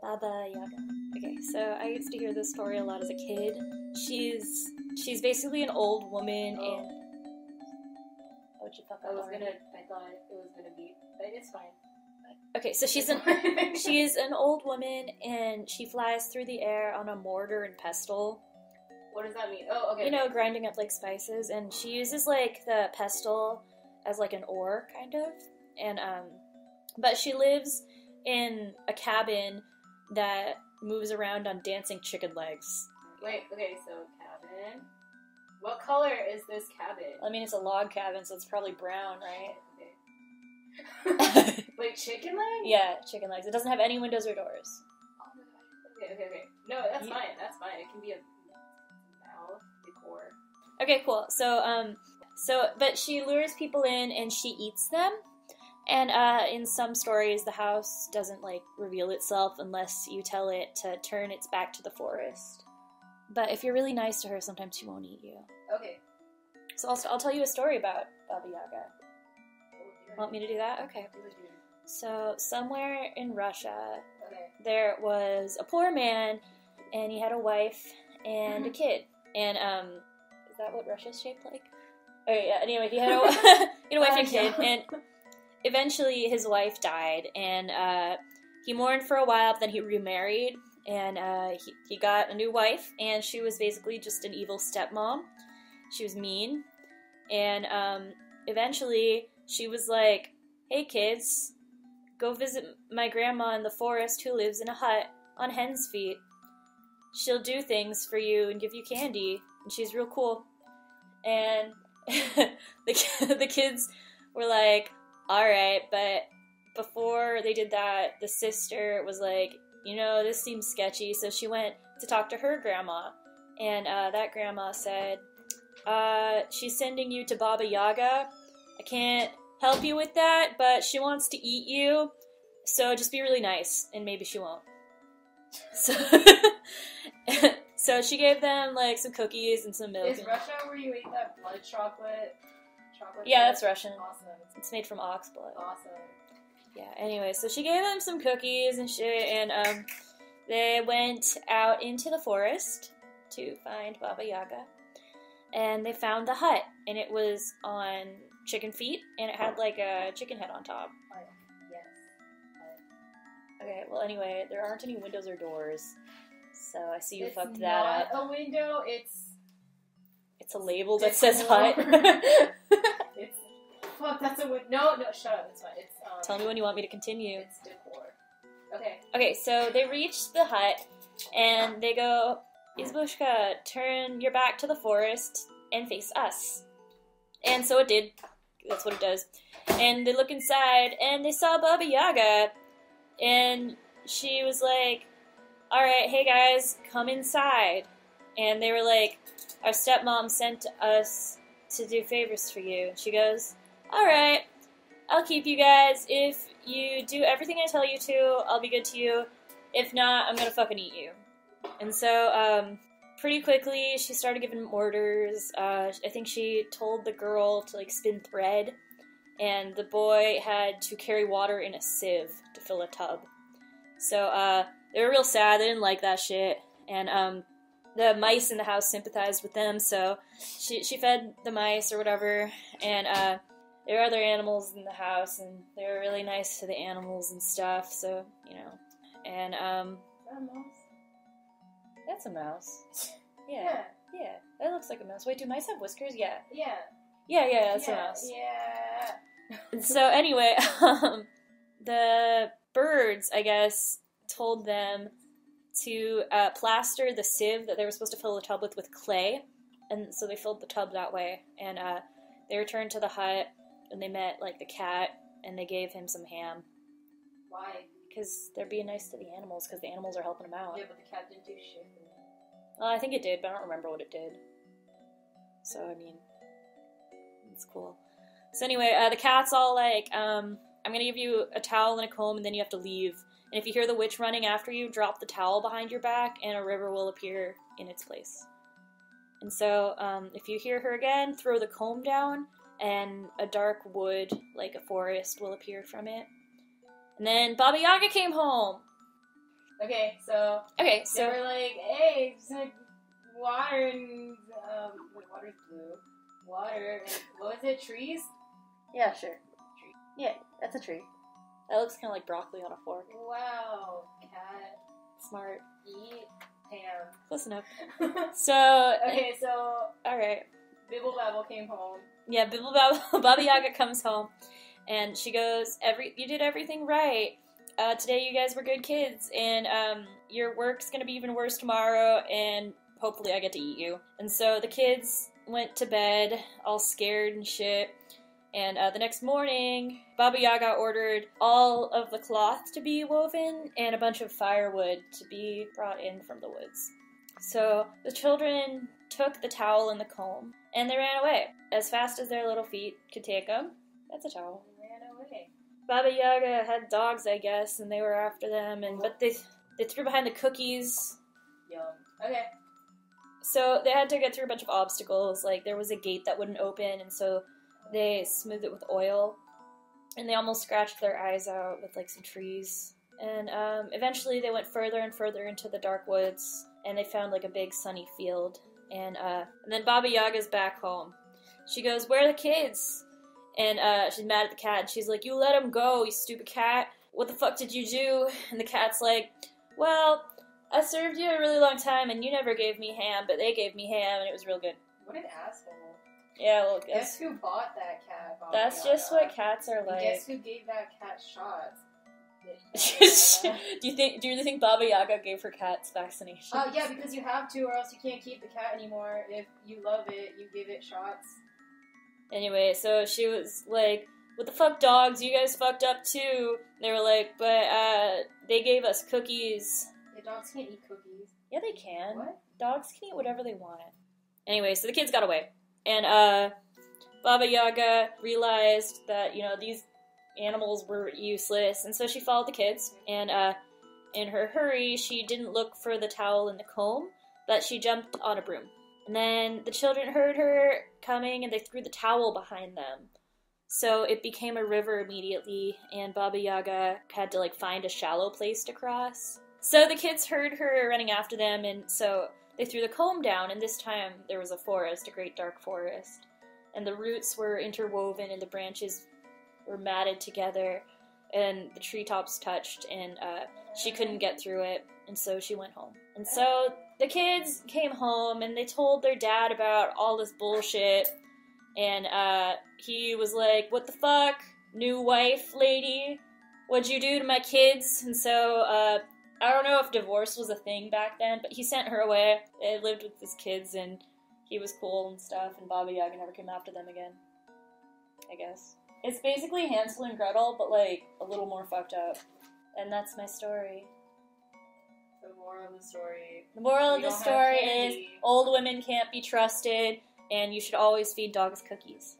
Baba Yaga. Okay, so I used to hear this story a lot as a kid. She's basically an old woman and... What'd you fuck up? I thought it was gonna be, but it's fine. Okay, so she's an old woman and she flies through the air on a mortar and pestle. What does that mean? Oh, okay. You know, grinding up like spices, and she uses like the pestle as like an oar, kind of. And but she lives in a cabin that moves around on dancing chicken legs. Wait, okay, so cabin. What color is this cabin? I mean, it's a log cabin, so it's probably brown, right? Okay. Wait, chicken legs? Yeah, chicken legs. It doesn't have any windows or doors. Okay. No, that's fine. That's fine. It can be a mouth decor. Okay, cool. But she lures people in and she eats them. And in some stories, the house doesn't like reveal itself unless you tell it to turn its back to the forest. But if you're really nice to her, sometimes she won't eat you. Okay. So I'll tell you a story about Baba Yaga. Want me to do that? Okay. So somewhere in Russia, there was a poor man, and he had a wife and a kid. And is that what Russia's shaped like? Oh yeah. Anyway, he had a wife and kid, and eventually his wife died, and he mourned for a while. But then he remarried, and he got a new wife, and she was basically just an evil stepmom. She was mean, and eventually she was like, "Hey kids, go visit my grandma in the forest who lives in a hut on hen's feet. She'll do things for you and give you candy, and she's real cool." And the kids were like, "Alright," but before they did that, the sister was like, "You know, this seems sketchy," so she went to talk to her grandma, and that grandma said, "She's sending you to Baba Yaga. I can't help you with that, but she wants to eat you, so just be really nice, and maybe she won't." So, so she gave them, like, some cookies and some milk. Is Russia where you eat that blood chocolate? Yeah, that's Russian. Awesome. It's made from ox blood. Awesome. Yeah, anyway, so she gave them some cookies and shit, and they went out into the forest to find Baba Yaga. And they found the hut, and it was on chicken feet, and it had like a chicken head on top. Yes. Okay, well anyway, there aren't any windows or doors, so I see you It's fucked that up. It's not a window, it's a label that says hut. Fuck, that's a window. No, shut up, it's fine. It's, Tell me when you want me to continue. It's decor. Okay. Okay, so they reach the hut, and they go, "Izbushka, turn your back to the forest and face us." And so it did. That's what it does. And they look inside, and they saw Baba Yaga. And she was like, "Alright, hey guys, come inside." And they were like, "Our stepmom sent us to do favors for you." And she goes, "Alright, I'll keep you guys. If you do everything I tell you to, I'll be good to you. If not, I'm gonna fucking eat you." And so, pretty quickly, she started giving orders. I think she told the girl to, like, spin thread, and the boy had to carry water in a sieve to fill a tub. So, they were real sad. They didn't like that shit. And, the mice in the house sympathized with them, so she fed the mice or whatever, and, there were other animals in the house, and they were really nice to the animals and stuff, so, you know. And, Is that a mouse? That's a mouse. Yeah. That looks like a mouse. Wait, do mice have whiskers? Yeah. Yeah. Yeah, that's a mouse. Yeah. So anyway, the birds, I guess, told them to plaster the sieve that they were supposed to fill the tub with clay, and so they filled the tub that way. And they returned to the hut, and they met, like, the cat, and they gave him some ham. Why? Because they're being nice to the animals, because the animals are helping them out. Yeah, but the cat didn't do shit. I think it did, but I don't remember what it did. So, I mean, it's cool. So anyway, the cat's all like, I'm gonna give you a towel and a comb, and then you have to leave. And if you hear the witch running after you, drop the towel behind your back, and a river will appear in its place. And so, if you hear her again, throw the comb down, and a dark wood, like a forest, will appear from it. And then Baba Yaga came home! Okay, so Okay, they so were like, hey, just like water and wait, water's blue. Water and what was it? Trees? yeah, sure. Yeah, that's a tree. That looks kind of like broccoli on a fork. Wow, cat, Smart. eat, ham. Close enough. So Okay, so all right. Bibble Babble came home. Yeah, Bibble Babble, Baba Yaga comes home, and she goes, you did everything right. Today you guys were good kids, and your work's gonna be even worse tomorrow, and hopefully I get to eat you. And so the kids went to bed, all scared and shit, and the next morning, Baba Yaga ordered all of the cloth to be woven, and a bunch of firewood to be brought in from the woods. So the children took the towel and the comb, and they ran away as fast as their little feet could take them. That's a towel. They ran away. Baba Yaga had dogs, I guess, and they were after them, but they threw behind the cookies. Yum. Okay. So they had to get through a bunch of obstacles, like there was a gate that wouldn't open, and so they smoothed it with oil, and they almost scratched their eyes out with like some trees. And eventually they went further and further into the dark woods, and they found like a big sunny field. And then Baba Yaga's back home. She goes, "Where are the kids?" And she's mad at the cat, and she's like, "You let them go, you stupid cat. What the fuck did you do?" And the cat's like, "Well, I served you a really long time, and you never gave me ham, but they gave me ham, and it was real good." What an asshole. Yeah, well, Guess who bought that cat, Baba that's Yaga? just what cats are And like. guess who gave that cat shots? Do you really think Baba Yaga gave her cats vaccinations? Oh, yeah, because you have to, or else you can't keep the cat anymore. If you love it, you give it shots. Anyway, so she was like, "What the fuck, dogs? You guys fucked up too." They were like, "But they gave us cookies." The dogs can't eat cookies. Yeah, they can. What? Dogs can eat whatever they want. Anyway, so the kids got away. And Baba Yaga realized that, these animals were useless, and so she followed the kids. And in her hurry, she didn't look for the towel and the comb, but she jumped on a broom. And then the children heard her coming, and they threw the towel behind them. So it became a river immediately, and Baba Yaga had to find a shallow place to cross. So the kids heard her running after them, and so they threw the comb down, and this time there was a forest, a great dark forest. And the roots were interwoven, and the branches were matted together, and the treetops touched, and she couldn't get through it, and so she went home. And so the kids came home, and they told their dad about all this bullshit, and he was like, "What the fuck, new wife lady? What'd you do to my kids?" And so, I don't know if divorce was a thing back then, but he sent her away. They lived with his kids, and he was cool and stuff, and Baba Yaga never came after them again, I guess. It's basically Hansel and Gretel, but, a little more fucked up. And that's my story. The moral of the story. The moral of We the don't have story candy. is old women can't be trusted, and you should always feed dogs cookies.